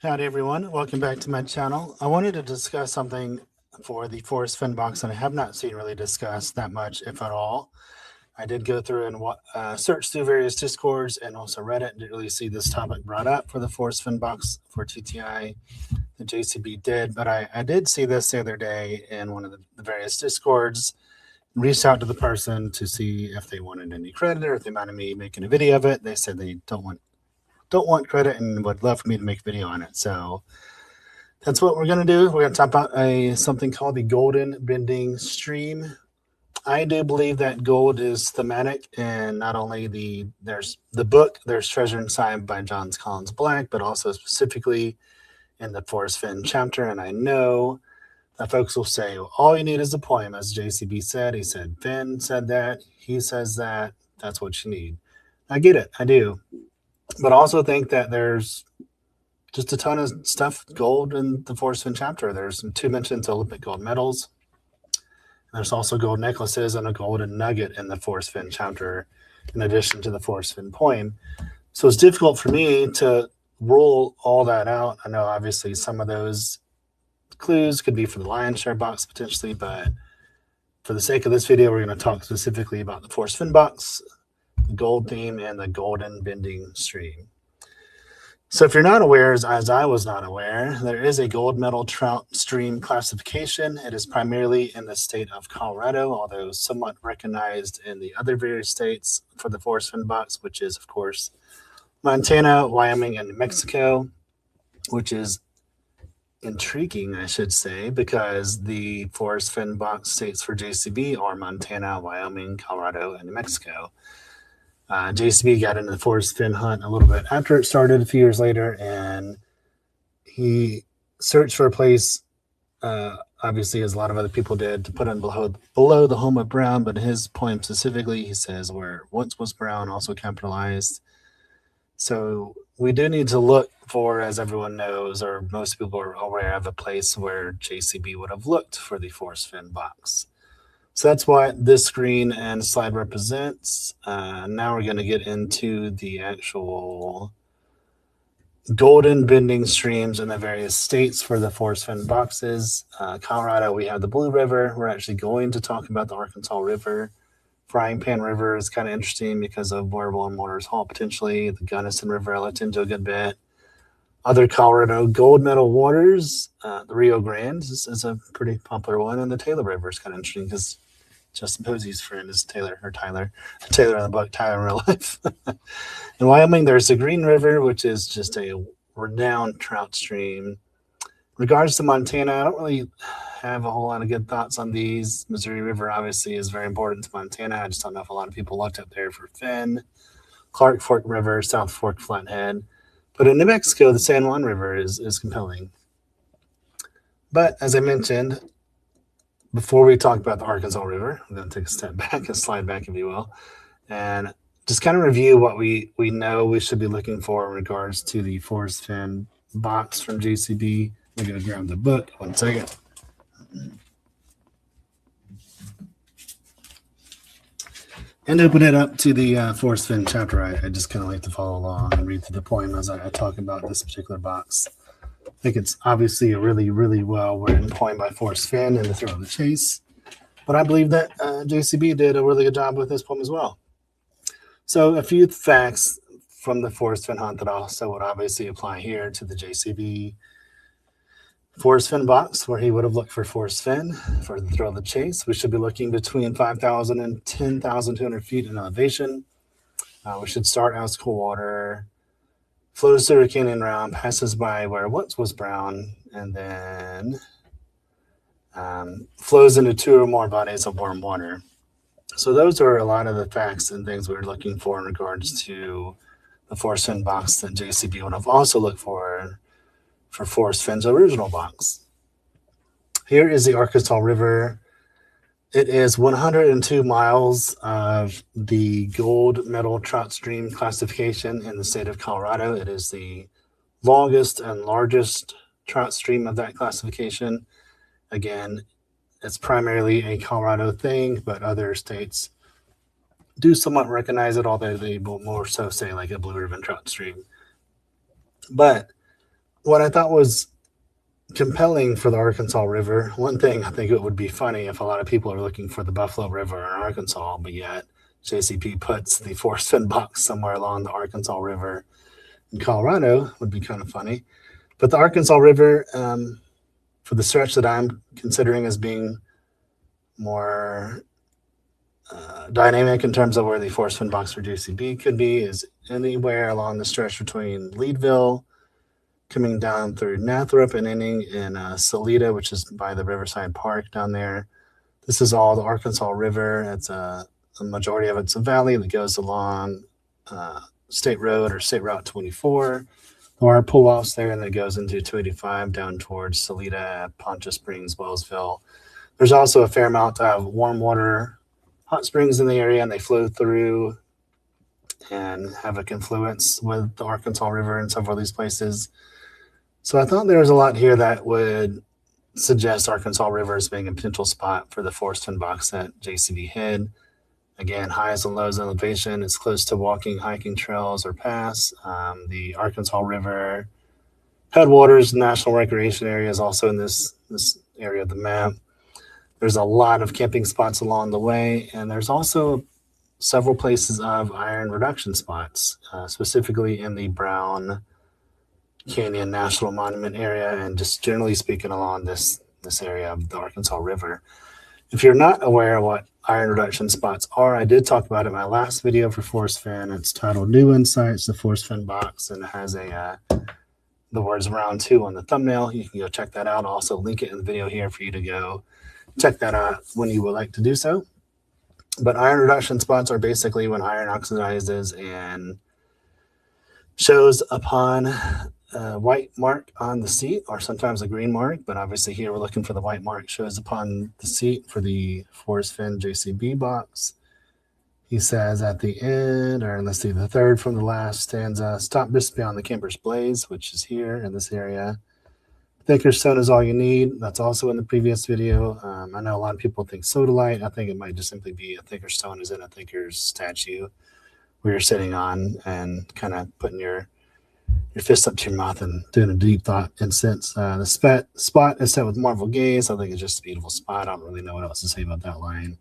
Howdy everyone, welcome back to my channel. I wanted to discuss something for the Forrest Fenn box that I have not seen really discussed that much, if at all. I did go through and search through various Discords and also Reddit. Didn't really see this topic brought up for the Forrest Fenn box for TTI. The JCB did, but I did see this the other day in one of the various Discords. Reached out to the person to see if they wanted any credit or if they minded me making a video of it. They said they don't want credit and would love for me to make a video on it. So that's what we're going to do. We're going to talk about something called the golden bending stream. I do believe that gold is thematic, and not only there's the book, There's Treasure Inside by John Collins Black, but also specifically in the Forrest Fenn chapter. And I know that folks will say, well, all you need is a poem, as JCB said. He said, Fenn said that, he says that, that's what you need. I get it, I do. But I also think that there's just a ton of stuff, gold in the Forrest Fenn chapter. There's 2 mentions of Olympic gold medals. There's also gold necklaces and a golden nugget in the Forrest Fenn chapter, in addition to the Forrest Fenn poem. So it's difficult for me to rule all that out. I know obviously some of those clues could be for the lion's share box potentially, but for the sake of this video, we're going to talk specifically about the Forrest Fenn box, the gold theme, and the golden bending stream. So if you're not aware, as I was not aware, there is a gold medal trout stream classification. It is primarily in the state of Colorado, although somewhat recognized in the other various states for the Forrest Fenn box, which is, of course, Montana, Wyoming, and New Mexico, which is intriguing, I should say, because the Forrest Fenn box states for JCB are Montana, Wyoming, Colorado, and New Mexico. JCB got into the Forrest Fenn hunt a little bit after it started a few years later, and he searched for a place, obviously, as a lot of other people did, to put in below the home of Brown, but his poem specifically, he says, where once was Brown, also capitalized. So we do need to look for, as everyone knows, or most people are aware of, a place where JCB would have looked for the Forrest Fenn box. So that's what this screen and slide represents. Now we're going to get into the actual golden bending streams in the various states for the Forrest Fenn boxes. Colorado, we have the Blue River. We're actually going to talk about the Arkansas River. Frying Pan River is kind of interesting because of where Warm Waters Hall potentially. The Gunnison River I looked into a good bit. Other Colorado gold medal waters, the Rio Grande is a pretty popular one, and the Taylor River is kind of interesting because Justin Posey's friend is Tyler in the book, Tyler in real life. In Wyoming, there's the Green River, which is just a renowned trout stream. In regards to Montana, I don't really have a whole lot of good thoughts on these. Missouri River obviously is very important to Montana. I just don't know if a lot of people looked up there for Fenn. Clark Fork River, South Fork Flathead. But in New Mexico, the San Juan River is compelling. But as I mentioned, before we talk about the Arkansas River, I'm going to take a step back, a slide back, if you will, and just kind of review what we know we should be looking for in regards to the Forrest Fenn box from JCB. I'm going to grab the book. 1 second. And open it up to the Forrest Fenn chapter. I just kind of like to follow along and read through the poem as I talk about this particular box. I think it's obviously a really, really well-written poem by Forrest Fenn in The Thrill of the Chase. But I believe that JCB did a really good job with this poem as well. So a few facts from the Forrest Fenn hunt that also would obviously apply here to the JCB Forrest Fenn box, where he would have looked for Forrest Fenn for The Thrill of the Chase. We should be looking between 5,000 and 10,200 feet in elevation. We should start out as cool water, flows through a canyon round, passes by where once was Brown, and then flows into 2 or more bodies of warm water. So those are a lot of the facts and things we're looking for in regards to the Forrest Fenn box that JCB would have also looked for Forrest Fenn's original box. Here is the Arkansas River. It is 102 miles of the gold medal trout stream classification in the state of Colorado. It is the longest and largest trout stream of that classification. Again, it's primarily a Colorado thing, but other states do somewhat recognize it, although they will more so say like a Blue Ribbon trout stream. But what I thought was compelling for the Arkansas River, one thing I think it would be funny if a lot of people are looking for the Buffalo River in Arkansas, but yet JCP puts the Forrest Fenn box somewhere along the Arkansas River in Colorado, would be kind of funny. But the Arkansas River, for the stretch that I'm considering as being more dynamic in terms of where the Forrest Fenn box for JCB could be, is anywhere along the stretch between Leadville, coming down through Nathrop and ending in Salida, which is by the Riverside Park down there. This is all the Arkansas River. It's a majority of it's a valley that goes along State Road or State Route 24. There are pull-offs there, and it goes into 285 down towards Salida, Poncha Springs, Wellsville. There's also a fair amount of warm water hot springs in the area, and they flow through and have a confluence with the Arkansas River in several of these places. So I thought there was a lot here that would suggest Arkansas River as being a potential spot for the Forrest Fenn box at JCB Head. Again, highs and lows in elevation. It's close to walking, hiking trails or paths. The Arkansas River headwaters national recreation area is also in this area of the map. There's a lot of camping spots along the way, and there's also several places of iron reduction spots, specifically in the Brown Canyon National Monument area, and just generally speaking along this area of the Arkansas River. If you're not aware of what iron reduction spots are, I did talk about it in my last video for Forrest Fenn. It's titled New Insights, the Forrest Fenn box, and it has the words round 2 on the thumbnail. You can go check that out. I'll also link it in the video here for you to go check that out when you would like to do so. But iron reduction spots are basically when iron oxidizes and shows upon a white mark on the seat, or sometimes a green mark, but obviously here we're looking for the white mark shows upon the seat for the Forrest Fenn JCB box. He says at the end, or let's see, the third from the last stanza, stop just beyond the camper's blaze, which is here in this area. Thicker stone is all you need. That's also in the previous video. I know a lot of people think sodalite. I think it might just simply be a thicker stone is in a thinker's statue where you're sitting on and kind of putting your fist up to your mouth and doing a deep thought incense. The spot is set with marble gaze. I think it's just a beautiful spot. I don't really know what else to say about that line.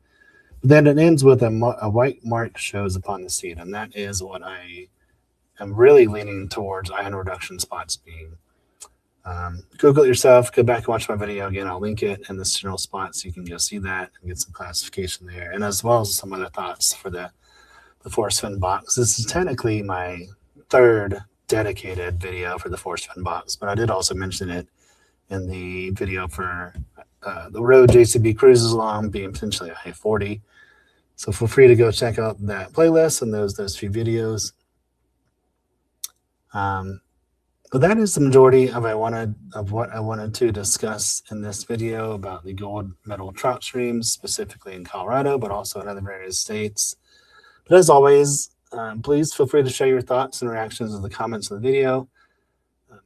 But then it ends with a white mark shows upon the seat, and that is what I am really leaning towards iron reduction spots being. Google it yourself. Go back and watch my video again. I'll link it in this general spot so you can go see that and get some classification there, and as well as some other thoughts for the Forrest Fenn box. This is technically my third dedicated video for the Forrest Fenn box, but I did also mention it in the video for the road JCB cruises along being potentially a high 40. So feel free to go check out that playlist and those few videos. But that is the majority of what I wanted to discuss in this video about the gold medal trout streams, specifically in Colorado, but also in other various states. But as always, please feel free to share your thoughts and reactions in the comments of the video.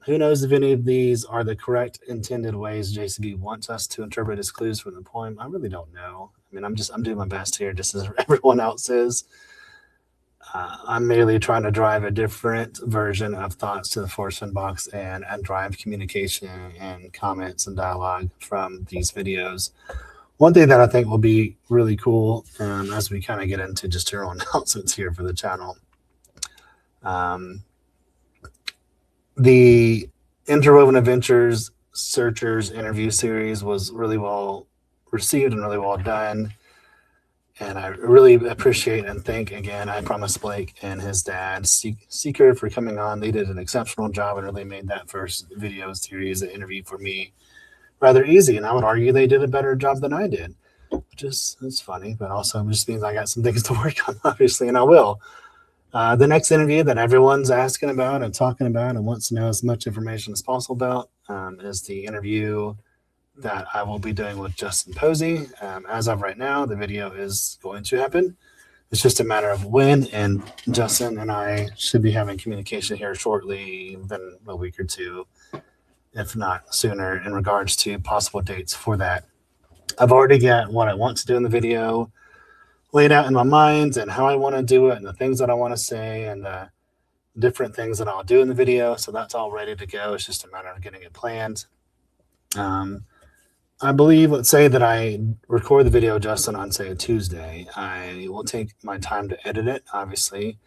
Who knows if any of these are the correct intended ways JCB wants us to interpret his clues from the poem? I really don't know. I mean, I'm doing my best here, just as everyone else is. I'm merely trying to drive a different version of thoughts to the Forrest Fenn box and drive communication and comments and dialogue from these videos. One thing that I think will be really cool as we kind of get into just general announcements here for the channel. The Interwoven Adventures Searchers interview series was really well received and really well done. And I really appreciate and thank again, I Promise Blake and his dad, Seeker, for coming on. They did an exceptional job and really made that first video series, the interview for me, rather easy. And I would argue they did a better job than I did, which is it's funny, but also just means I got some things to work on, obviously, and I will. The next interview that everyone's asking about and talking about and wants to know as much information as possible about is the interview that I will be doing with Justin Posey. As of right now, the video is going to happen. It's just a matter of when, and Justin and I should be having communication here shortly, within a week or two, if not sooner, in regards to possible dates for that. I've already got what I want to do in the video laid out in my mind and how I want to do it and the things that I want to say and the different things that I'll do in the video. So that's all ready to go. It's just a matter of getting it planned. I believe, let's say that I record the video, Justin, on, say, a Tuesday. I will take my time to edit it, obviously.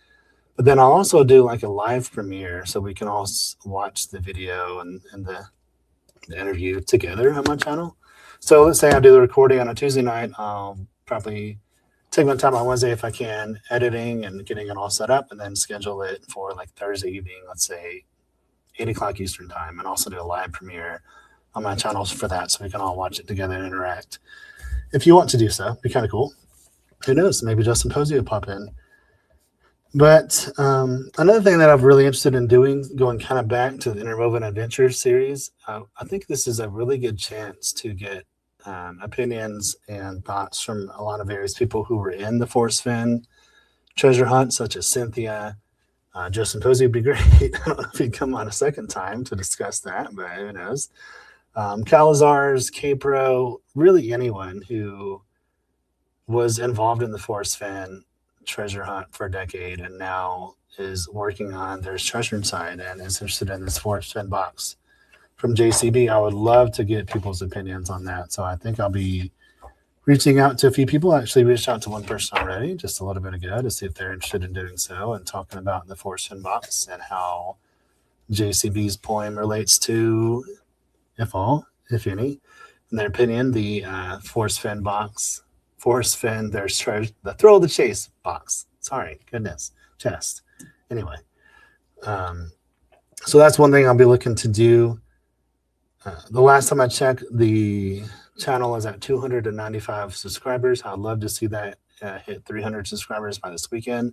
But then I'll also do like a live premiere so we can all watch the video and the interview together on my channel. So let's say I do the recording on a Tuesday night. I'll probably take my time on Wednesday if I can, editing and getting it all set up, and then schedule it for like Thursday evening, let's say 8 o'clock Eastern time, and also do a live premiere on my channels for that so we can all watch it together and interact. If you want to do so, it'd be kind of cool. Who knows? Maybe Justin Posey will pop in. But another thing that I'm really interested in doing, going kind of back to the Interwoven Adventures series, I think this is a really good chance to get opinions and thoughts from a lot of various people who were in the Forrest Fenn treasure hunt, such as Cynthia. Justin Posey would be great. I don't know if he'd come on a second time to discuss that, but who knows. Calazars, K-Pro, really anyone who was involved in the Forrest Fenn treasure hunt for a decade and now is working on their treasure side and is interested in this Forrest Fenn box from JCB. I would love to get people's opinions on that. So I think I'll be reaching out to a few people. I actually reached out to one person already just a little bit ago to see if they're interested in doing so and talking about the Forrest Fenn box and how JCB's poem relates to, if all, if any, in their opinion, the Forrest Fenn box. Forrest Fenn, there's treasure, the Thrill of the Chase box. Sorry, goodness, chest. Anyway, so that's one thing I'll be looking to do. The last time I checked, the channel is at 295 subscribers. I'd love to see that hit 300 subscribers by this weekend.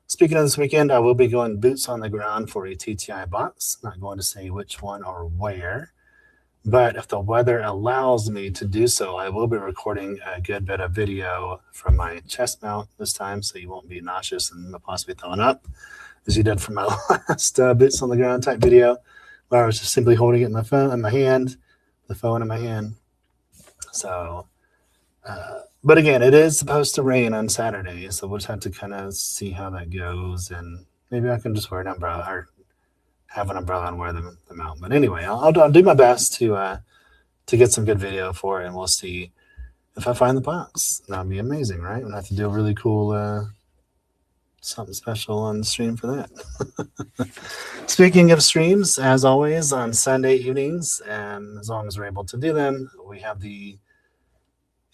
Speaking of this weekend, I will be going boots on the ground for a TTI box. Not going to say which one or where. But if the weather allows me to do so, I will be recording a good bit of video from my chest mount this time, so you won't be nauseous and possibly throwing up, as you did from my last boots on the ground type video, where I was just simply holding it in my phone in my hand, the phone in my hand. So, but again, it is supposed to rain on Saturday, so we'll just have to kind of see how that goes, and maybe I can just wear an umbrella or have an umbrella and wear them out. But anyway, I'll do my best to get some good video for it, and we'll see if I find the box. That'd be amazing, right? We'll have to do a really cool something special on the stream for that. Speaking of streams, as always, on Sunday evenings, as long as we're able to do them, we have the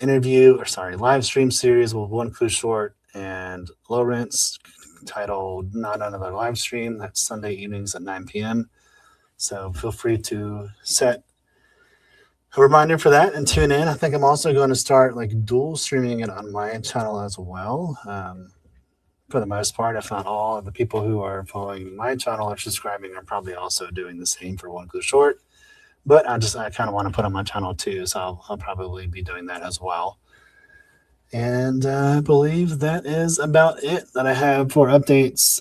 live stream series with One Clue Short and Lawrence, titled Not Another Live Stream. That's Sunday evenings at 9 p.m. So feel free to set a reminder for that and tune in. I think I'm also going to start like dual streaming it on my channel as well. For the most part, if not all, of the people who are following my channel or subscribing are probably also doing the same for One Clue Short. But I kind of want to put on my channel too, so I'll probably be doing that as well. And I believe that is about it that I have for updates.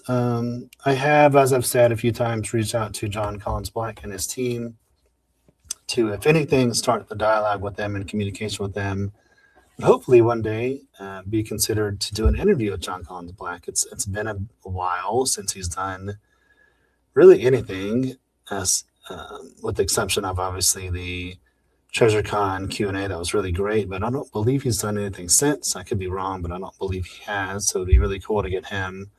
I have, as I've said a few times, reached out to John Collins Black and his team to, if anything, start the dialogue with them and communication with them. But hopefully one day be considered to do an interview with John Collins Black. It's been a while since he's done really anything, as with the exception of obviously the TreasureCon Q&A. That was really great, but I don't believe he's done anything since. I could be wrong, but I don't believe he has. So it'd be really cool to get him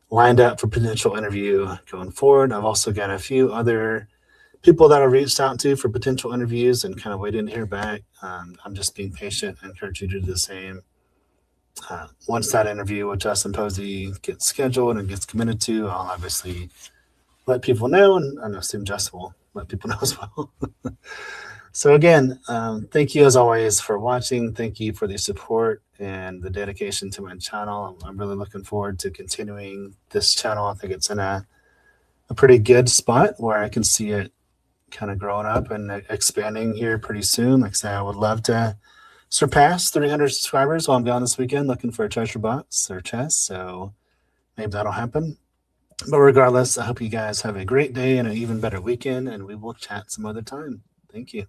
lined up for potential interview going forward. I've also got a few other people that I've reached out to for potential interviews and kind of waiting to hear back. I'm just being patient and encourage you to do the same. Once that interview with Justin Posey gets scheduled and gets committed to, I'll obviously let people know, and I assume Justin will let people know as well. So again, thank you as always for watching. Thank you for the support and the dedication to my channel. I'm really looking forward to continuing this channel. I think it's in a pretty good spot where I can see it kind of growing up and expanding here pretty soon. Like I say, I would love to surpass 300 subscribers while I'm gone this weekend looking for a treasure box or chest. So maybe that'll happen. But regardless, I hope you guys have a great day and an even better weekend, and we will chat some other time. Thank you.